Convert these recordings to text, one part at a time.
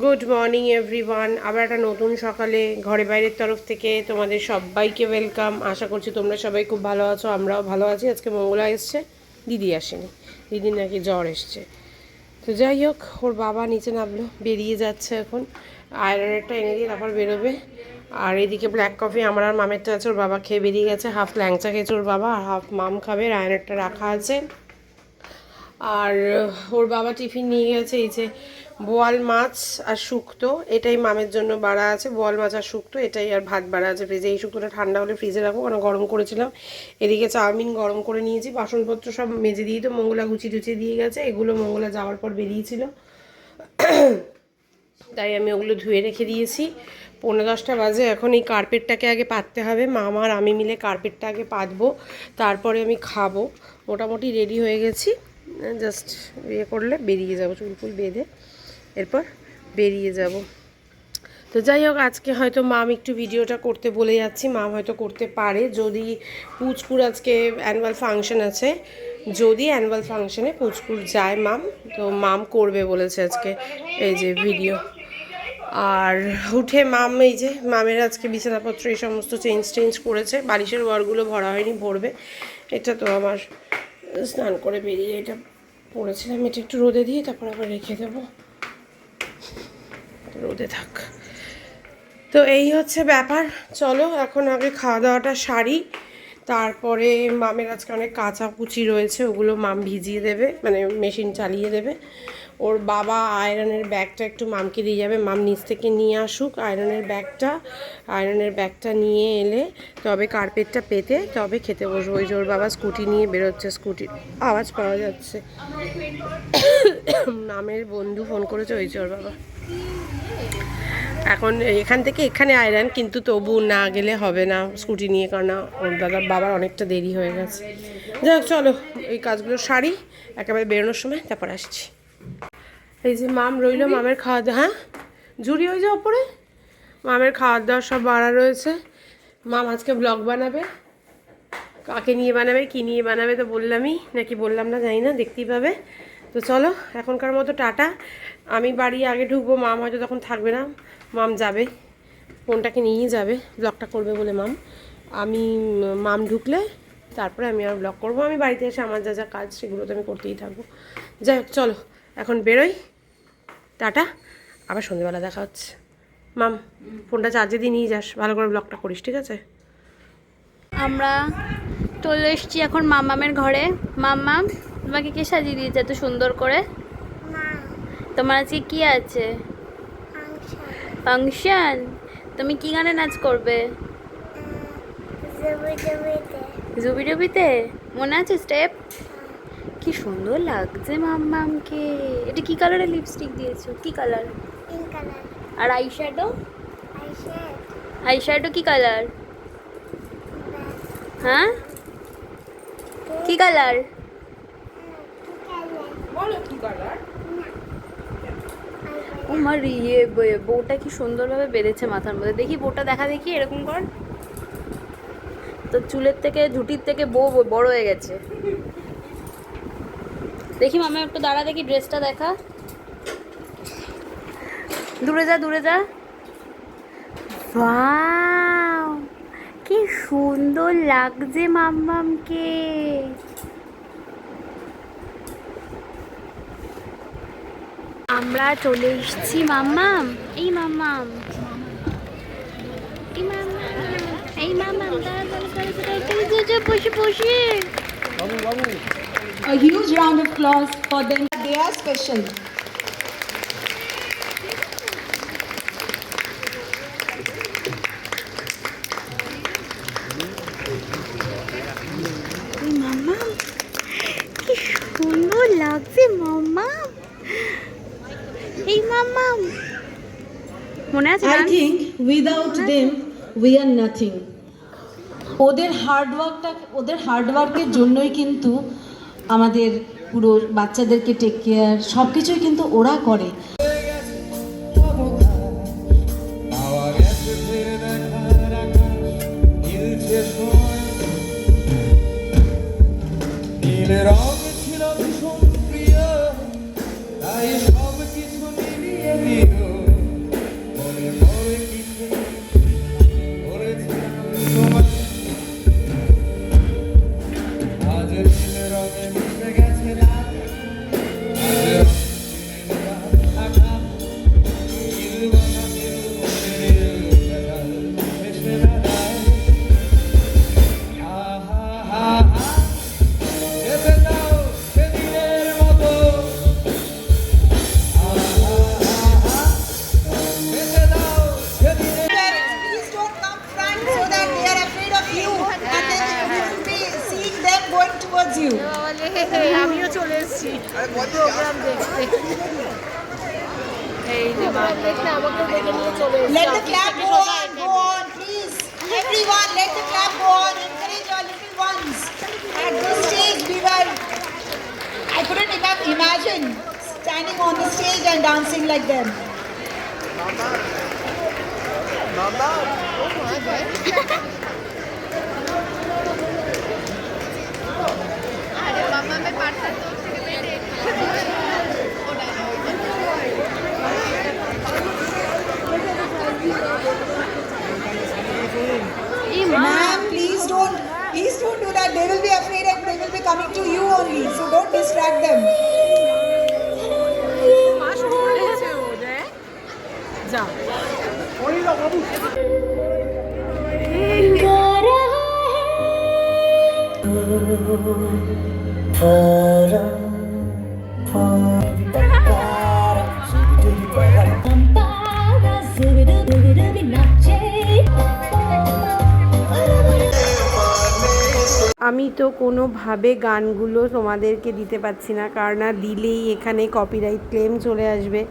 Good morning everyone. আবার একটা নতুন সকালে ঘরে বাইরের তরফ থেকে তোমাদের সবাইকে ওয়েলকাম। আশা করছি তোমরা সবাই খুব ভালো আছো, আমরাও ভালো আছি। আজকে মঙ্গলা এসছে, দিদি আসেনি, দিদির নাকি জ্বর এসছে। তো যাই হোক, ওর বাবা নিচে নামলো, বেরিয়ে যাচ্ছে এখন। আয়রনেরটা এনে দিয়ে তারপর বেরোবে। আর এদিকে ব্ল্যাক কফি আমার আর মামেরটা আছে, ওর বাবা খেয়ে বেরিয়ে গেছে। হাফ ল্যাংচা খেয়েছে ওর বাবা, আর হাফ মাম খাবে। আয়রনেরটা রাখা আছে। আর ওর বাবা টিফিন নিয়ে গেছে এই যে বোয়াল মাছ আর শুক্তো, এটাই মামের জন্য বাড়া আছে। বোয়াল মাছ আর শুক্তো এটাই, আর ভাত বাড়া আছে ফ্রিজে। এই শুক্তোটা ঠান্ডা হলে ফ্রিজে রাখবো, কারণ গরম করেছিলাম। এদিকে চাউমিন গরম করে নিয়েছি, বাসনপত্র সব মেজে দিয়ে তো মঙ্গলা গুছিয়ে টুচিয়ে দিয়ে গেছে। এগুলো মঙ্গলা যাওয়ার পর বেরিয়েছিল, তাই আমি ওগুলো ধুয়ে রেখে দিয়েছি। 9:45 বাজে। এখন এই কার্পেটটাকে আগে পাততে হবে। মামা আর আমি মিলে কার্পেটটা আগে পাতবো, তারপরে আমি খাবো। মোটামুটি রেডি হয়ে গেছি, জাস্ট ইয়ে করলে বেরিয়ে যাবো, চুলফুল বেঁধে এরপর বেরিয়ে যাব। তো যাই হোক, আজকে হয়তো মাম একটু ভিডিওটা করতে বলে যাচ্ছি, মাম হয়তো করতে পারে যদি পুচকুর আজকে অ্যানুয়াল ফাংশন আছে। যদি অ্যানুয়াল ফাংশনে পুচকুর যায় মাম, তো মাম করবে বলেছে আজকে এই যে ভিডিও। আর উঠে মাম এই যে মামের আজকে বিছানাপত্র এই সমস্ত চেঞ্জ করেছে। বালিশের ওয়ারগুলো ভরা হয়নি, ভরবে। এটা তো আমার স্নান করে বেরিয়ে এটা পড়েছিলাম, এটা একটু রোদে দিয়ে তারপর আবার রেখে দেবো, রোদে থাক। তো এই হচ্ছে ব্যাপার। চলো এখন আগে খাওয়া দাওয়াটা সারি, তারপরে মামের আজকে অনেক কাঁচা কুচি রয়েছে, ওগুলো মাম ভিজিয়ে দেবে, মানে মেশিন চালিয়ে দেবে। ওর বাবা আয়রনের ব্যাগটা একটু মামকে দিয়ে যাবে, মাম নিচ থেকে নিয়ে আসুক আয়রনের ব্যাগটা নিয়ে এলে তবে কার্পেটটা পেতে তবে খেতে বসবো। ওই যে ওর বাবা স্কুটি নিয়ে বেরোচ্ছে, স্কুটির আওয়াজ পাওয়া যাচ্ছে। নামের বন্ধু ফোন করেছে, ওই যে ওর বাবা। এখন এখান থেকে এখানে আয়রন, কিন্তু তবু না গেলে হবে না স্কুটি নিয়ে, কারণ ওর বাবার অনেকটা দেরি হয়ে গেছে। যাই হোক, চলো এই কাজগুলো সারি, একেবারে বেরোনোর সময় তারপর আসছি। এই যে মাম রইল, মামের খাওয়া দাওয়া, হ্যাঁ ঝুড়ি ওই যে ওপরে মামের খাওয়ার দাওয়ার সব বাড়া রয়েছে। মাম আজকে ব্লগ বানাবে, কাকে নিয়ে বানাবে কী নিয়ে বানাবে তো বললামই, নাকি বললাম না জানি না, দেখতেই পাবে। তো চলো এখনকার মতো টাটা। আমি বাড়ি আগে ঢুকবো, মাম হয়তো তখন থাকবে না, মাম যাবে, ফোনটাকে নিয়েই যাবে, ব্লগটা করবে বলে মাম ঢুকলে তারপরে আমি আর ব্লগ করবো। আমি বাড়িতে এসে আমার যা যা কাজ সেগুলো তো আমি করতেই থাকবো। যাই হোক, চলো এখন বেরোই, টাটা, আবার সন্ধ্যেবেলা দেখা হচ্ছে। মাম ফোনটা চার্জে দিয়ে নিয়ে যাস, ভালো করে ব্লগটা করিস, ঠিক আছে? আমরা চলে এসেছি এখন মামামের ঘরে। মাম্মাম, তোমাকে কে সাজিয়ে দিয়েছে এত সুন্দর করে? তোমার আজকে কি আছে? ফাংশন। তুমি কি গানে নাচ করবে? জুবিডুবিতে মনে আছে স্টেপ? কি সুন্দর লাগছে মাম্মামকে। এটা কি কালারের লিপস্টিক দিয়েছো? কি কালার? আর আইশ্যাডো কি কালার? হ্যাঁ কি কালার? আমার বউটা কি সুন্দরভাবে বেঁধেছে মাথার মধ্যে। দেখি বউটা দেখা, দেখি এরকম কর। তো চুলের থেকে, ঝুটির থেকে বউ বড় হয়ে গেছে। দেখি মামা একটু দাঁড়া, দেখি ড্রেসটা দেখা। দূরে যা। ওয়াও, কি সুন্দর লাগছে মাম্মামকে। আমরা চলে এসেছি মাম্মাম। এই মাম্মাম বসে A huge round of applause for them. They are special. মাম্মাম কি সুন্দর লাগছে মাম্মাম। এই মাম্মাম মনে আছে? I think without them we are nothing. ওদের হার্ডওয়ার্কের জন্যই কিন্তু আমাদের পুরো বাচ্চাদেরকে টেক কেয়ার সব কিছুই কিন্তু ওরা করে। ছিল ভীষণ প্রিয়, তাই সব কিছু মিলিয়ে দিও। দেখলে আমাকে দেখে নিয়ে চলে এসেছে। Let the clap go on, please. Everyone, let the clap go on. Encourage your little ones. At this stage, I couldn't even imagine standing on the stage and dancing like them. Ma'am, please don't do that. They will be afraid and they will be coming to you only. So don't distract them. যা আমি তো কোনোভাবে গানগুলো তোমাদেরকে দিতে পারছি না, কারণ না দিলেই এখানে কপিরাইট ক্লেম চলে আসবে।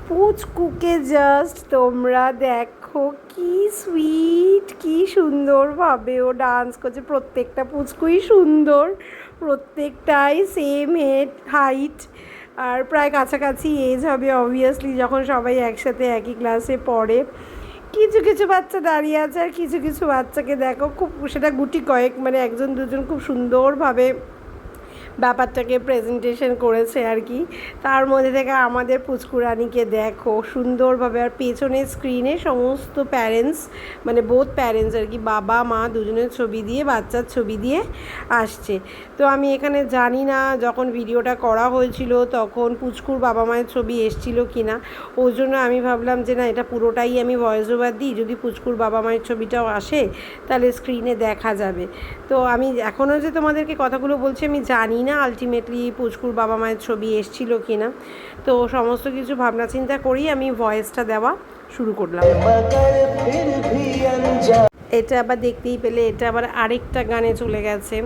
পুচকুকে জাস্ট তোমরা দেখো, কি সুইট, কি সুন্দরভাবে ও ডান্স করছে। প্রত্যেকটা পুচকুই সুন্দর, প্রত্যেকটাই সেম হাইট আর প্রায় কাছাকাছি এজ হবে অবভিয়াসলি, যখন সবাই একসাথে একই ক্লাসে পড়ে। কিছু কিছু বাচ্চা দাঁড়িয়ে আছে আর কিছু কিছু বাচ্চাকে দেখো খুব, সেটা গুটি কয়েক, মানে একজন দুজন খুব সুন্দরভাবে ব্যাপারটাকে প্রেজেন্টেশন করেছে আর কি। তার মধ্যে থেকে আমাদের পুচকুরানিকে দেখো সুন্দরভাবে, আর পেছনের স্ক্রিনে সমস্ত প্যারেন্টস, মানে বোথ প্যারেন্টস আর কি, বাবা মা দুজনের ছবি দিয়ে, বাচ্চার ছবি দিয়ে আসছে। তো আমি এখানে জানি না যখন ভিডিওটা করা হয়েছিল তখন পুচকুর বাবা মায়ের ছবি এসেছিলো কি না, ওই জন্য আমি ভাবলাম যে না, এটা পুরোটাই আমি ভয়েস ওভার দিই, যদি পুচকুর বাবা মায়ের ছবিটাও আসে তাহলে স্ক্রিনে দেখা যাবে। তো আমি এখনও যে তোমাদেরকে কথাগুলো বলছি আমি জানি না আলটিমেটলি পুচকুর বাবা মায়ের ছবি এসেছিলো কি না। তো সমস্ত কিছু ভাবনা চিন্তা করেই আমি ভয়েসটা দেওয়া শুরু করলাম। এটা আবার দেখতেই পেলে এটা আবার আরেকটা গানে চলে গেছে।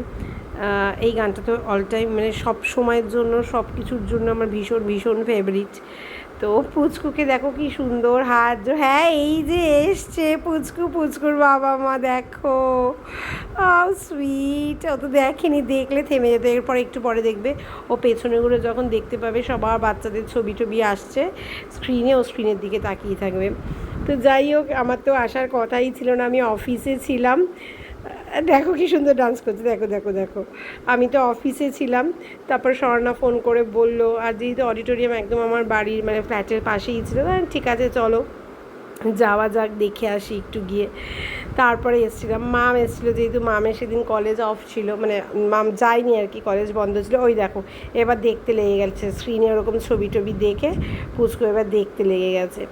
এই গানটা তো অল টাইম, মানে সব সময়ের জন্য, সব কিছুর জন্য আমার ভীষণ ভীষণ ফেভারিট। তো পুচকুকে দেখো কি সুন্দর হাত, হ্যাঁ এই যে এসছে পুচকুর বাবা মা দেখো, সুইট। ও তো দেখেনি, দেখলে থেমে যেত, এরপর একটু পরে দেখবে ও পেছনে ঘুরে যখন দেখতে পাবে সবার বাচ্চাদের ছবি টবি আসছে স্ক্রিনে, ও স্ক্রিনের দিকে তাকিয়ে থাকবে। তো যাই হোক, আমার তো আসার কথাই ছিল না, আমি অফিসে ছিলাম। দেখো কি সুন্দর ডান্স করছে, দেখো দেখো দেখো। আমি তো অফিসে ছিলাম, তারপর স্বর্ণা ফোন করে বললো, আর যেহেতু অডিটোরিয়াম একদম আমার বাড়ির মানে ফ্ল্যাটের পাশেই ছিল, ঠিক আছে চলো যাওয়া যাক, দেখে আসি একটু গিয়ে। তারপরে এসেছিলাম, মাম এসেছিলো, যেহেতু মামের সেদিন কলেজ অফ ছিল, মানে মাম যায়নি আর কি, কলেজ বন্ধ ছিল। ওই দেখো এবার দেখতে লেগে গেছে স্ক্রিনে, ওরকম ছবি টবি দেখে পুচকু এবার দেখতে লেগে গেছে।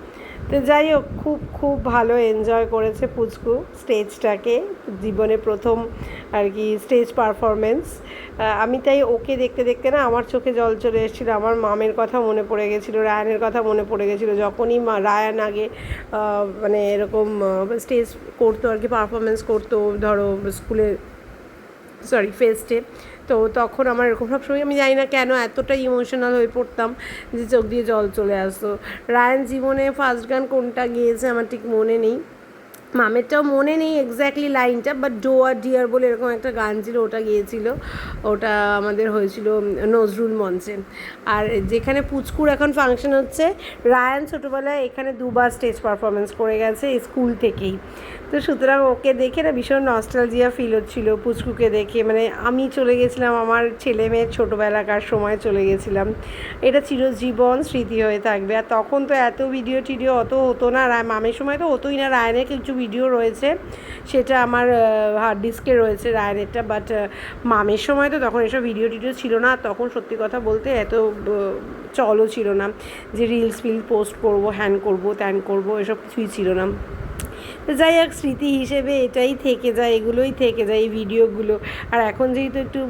তো যাই হোক, খুব খুব ভালো এনজয় করেছে পুচকু স্টেজটাকে, জীবনে প্রথম আর কি স্টেজ পারফরমেন্স। আমি তাই ওকে দেখতে দেখতে না আমার চোখে জল চলে এসেছিলো, আমার মামের কথা মনে পড়ে গেছিলো, রায়ানের কথা মনে পড়ে গেছিলো। যখনই রায়ান আগে মানে এরকম স্টেজ করতো আর কি, পারফরমেন্স করতো ধরো স্কুলে, ফেস্টে, তো তখন আমার এরকম সবসময়, আমি জানি না কেন এতটা ইমোশনাল হয়ে পড়তাম যে চোখ দিয়ে জল চলে আসতো। রায়ান জীবনে ফার্স্ট গান কোনটা গেয়েছে আমার ঠিক মনে নেই, মামেরটাও মনে নেই এক্স্যাক্টলি লাইনটা, বাট ডো আর ডিয়ার বলে এরকম একটা গান ছিল, ওটা গিয়েছিল, ওটা আমাদের হয়েছিল নজরুল মঞ্চে। আর যেখানে পুচকুর এখন ফাংশন হচ্ছে, রায়ান ছোটোবেলায় এখানে দুবার স্টেজ পারফরমেন্স করে গেছে স্কুল থেকেই। তো সুতরাং ওকে দেখে না ভীষণ নস্টালজিয়া ফিল হচ্ছিল পুচকুকে দেখে, মানে আমি চলে গেছিলাম আমার ছেলে মেয়ের ছোটোবেলাকার সময় চলে গেছিলাম। এটা চিরজীবন স্মৃতি হয়ে থাকবে। আর তখন তো এত ভিডিও টিডিও অত হতো না, মামের সময় তো হতোই না। রায়ানের কিছু ভিডিও রয়েছে, সেটা আমার হার্ড ডিস্কে রয়েছে রায়ানেরটা, বাট মামের সময় তো তখন এসব ভিডিও টিডিও ছিল না। তখন সত্যি কথা বলতে এত চলও ছিল না যে রিলস পোস্ট করবো, হ্যান করবো ত্যান করবো, এসব কিছুই ছিল না। তো যাই হোক, স্মৃতি হিসেবে এটাই থেকে যায়, এগুলোই থেকে যায় এই ভিডিওগুলো। আর এখন যেহেতু একটু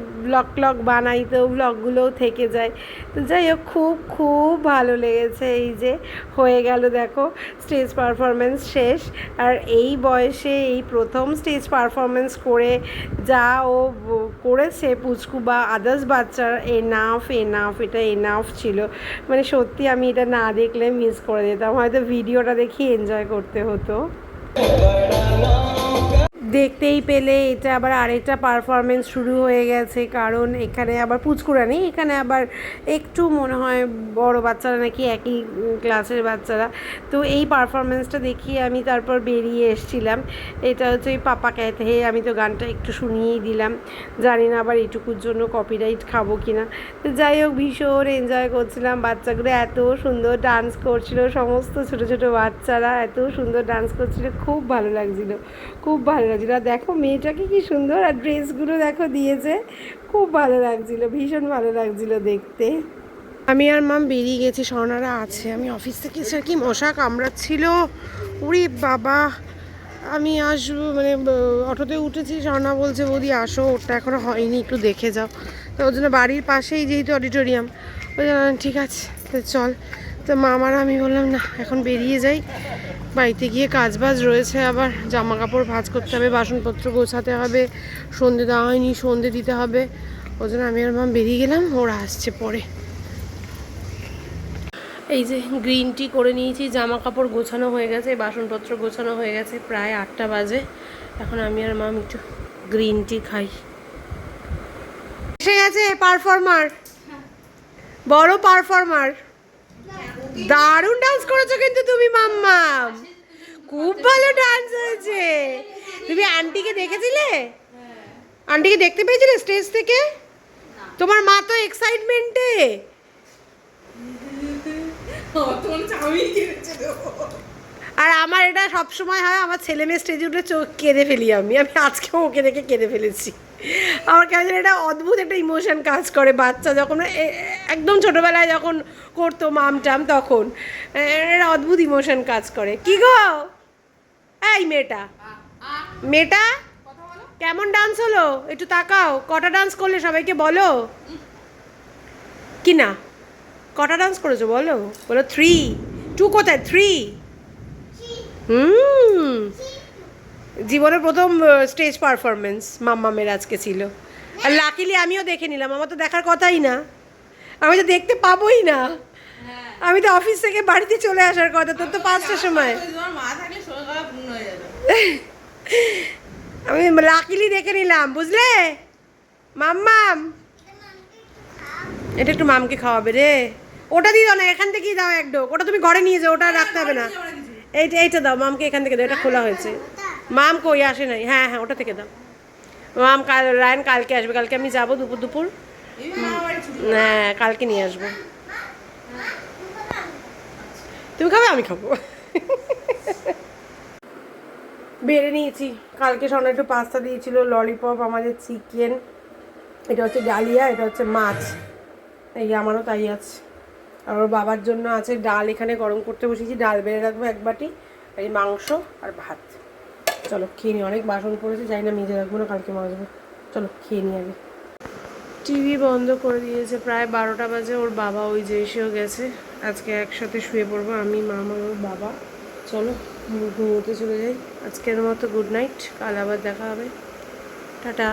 ব্লগ বানাই, তো ব্লগগুলোও থেকে যায়। তো যাই হোক, খুব খুব ভালো লেগেছে। এই যে হয়ে গেল দেখো স্টেজ পারফরমেন্স শেষ, আর এই বয়সে এই প্রথম স্টেজ পারফরমেন্স করে যা ও করেছে পুচকু বা আদার্স বাচ্চার এনাফ এটা এনাফ ছিল। মানে সত্যি আমি এটা না দেখলে মিস করে দিতাম, হয়তো ভিডিওটা দেখি এনজয় করতে হতো। দেখতেই পেলে এটা আবার আরেকটা পারফরমেন্স শুরু হয়ে গেছে, কারণ এখানে আবার পুচকুরা নেই, এখানে আবার একটু মনে হয় বড় বাচ্চারা নাকি একই ক্লাসের বাচ্চারা। তো এই পারফরমেন্সটা দেখিয়ে আমি তারপর বেরিয়ে এসেছিলাম। এটা হচ্ছে ওই পাপা ক্যাথে, আমি তো গানটা একটু শুনিয়েই দিলাম, জানি না আবার এইটুকুর জন্য কপিরাইট খাবো কিনা। তো যাই হোক, ভীষণ এনজয় করছিলাম, বাচ্চাগুলো এত সুন্দর ডান্স করছিল, সমস্ত ছোটো ছোটো বাচ্চারা এত সুন্দর ডান্স করছিল, খুব ভালো লাগছিলো, খুব ভালো লাগছিলো। আর দেখো মেয়েটাকে কি সুন্দর, আর ড্রেসগুলো দেখো দিয়েছে, খুব ভালো লাগছিলো, ভীষণ ভালো লাগছিলো দেখতে। আমি আর মাম বেরিয়ে গেছি, স্বর্ণারা আছে। আমি অফিস থেকে এসে কি মশা কামড়াচ্ছিল, উরি বাবা। আমি আসবো মানে অটোতে উঠেছি, স্বর্ণা বলছে বৌদি আসো, ওটা এখনও হয়নি, একটু দেখে যাও। তো ওর জন্য বাড়ির পাশেই যেহেতু অডিটোরিয়াম, ওই জন্য ঠিক আছে তো চল। তো মামার আমি বললাম না এখন বেরিয়ে যাই, বাড়িতে গিয়ে কাজ বাজ রয়েছে, আবার জামা কাপড় ভাঁজ করতে হবে, বাসনপত্র গোছাতে হবে, সন্ধে দেওয়া হয়নি, সন্ধে দিতে হবে। ওই জন্য আমি আর মাম বেরিয়ে গেলাম, ওরা আসছে পরে। এই যে গ্রিন টি করে নিয়েছি, জামা কাপড় গোছানো হয়ে গেছে, বাসনপত্র গোছানো হয়ে গেছে, প্রায় 8টা বাজে। এখন আমি আর মাম একটু গ্রিন টি খাই। এসে গেছে পারফর্মার, বড় পারফর্মার। দারুণ ডান্স করেছো কিন্তু তুমি মাম্মাম, খুব ভালো ডান্স হয়েছে। তুমি আন্টিকে দেখেছিলে? আন্টিকে দেখতে পেয়েছিলে স্টেজ থেকে? তোমার মা তো এক্সাইটমেন্টে। আর আমার এটা সবসময় হয়, আমার ছেলে মেয়ে স্টেজে উঠে চোখ কেঁদে ফেলি আমি আজকেও ওকে দেখে কেঁদে ফেলেছি। আমার কেন এটা অদ্ভুত একটা ইমোশন কাজ করে, বাচ্চা যখন একদম ছোটোবেলায় যখন করতো মাম টাম, তখন এটা অদ্ভুত ইমোশন কাজ করে। কি গো এই মেয়েটা কেমন ডান্স হলো একটু তাকাও, কটা ডান্স করলে সবাইকে বলো। কি না কটা ডান্স করেছো বলো, বলো 3, 2 কোথায় 3? জীবনের প্রথম স্টেজ পারফরমেন্স মাম্মামের আজকে ছিল। আর লাকিলি আমিও দেখে নিলাম, আমার তো দেখার কথাই না, আমি তো দেখতে পাবোই না। আমি তো অফিস থেকে বাড়িতে চলে আসার কথা, তোর তো 5টার সময়। আমি লাকিলি দেখে নিলাম, বুঝলে মাম্মাম। এটা একটু মামকে খাওয়াবে রে, ওটা দিয়ে দাও না, এখান থেকেই দাও এক ডোক, ওটা তুমি ঘরে নিয়ে যাও, ওটা রাখতে হবে না। এইটা দাও মামকে, এখান থেকে দাও, এটা খোলা হয়েছে। মাম কই আসে নাই? হ্যাঁ ওটা থেকে দাও। মাম রায়ন কালকে আসবে, কালকে আমি যাবো দুপুর। হ্যাঁ কালকে নিয়ে আসবো। তুমি খাবে? আমি খাবো। বেড়ে নিয়েছি, কালকে সোনা একটু পাস্তা দিয়েছিল, ললিপপ, আমাদের চিকেন, এটা হচ্ছে ডালিয়া, এটা হচ্ছে মাছ, এই আমারও তাই আছে। আর ওর বাবার জন্য আছে ডাল, এখানে গরম করতে বসেছি, ডাল বেড়ে রাখবো 1 বাটি, এই মাংস আর ভাত। চলো খেয়ে নিই, অনেক বাসন পড়েছে, যাই না মেজে রাখবো না, কালকে মাজবো। চলো খেয়ে নিই আগে। টিভি বন্ধ করে দিয়েছে, প্রায় 12টা বাজে, ওর বাবা ওই যে এসেও গেছে। আজকে একসাথে শুয়ে পড়বো, আমি মামা ওর বাবা। চলো ঘুমোতে চলে যাই, আজকের মতো গুড নাইট, কাল আবার দেখা হবে, টাটা।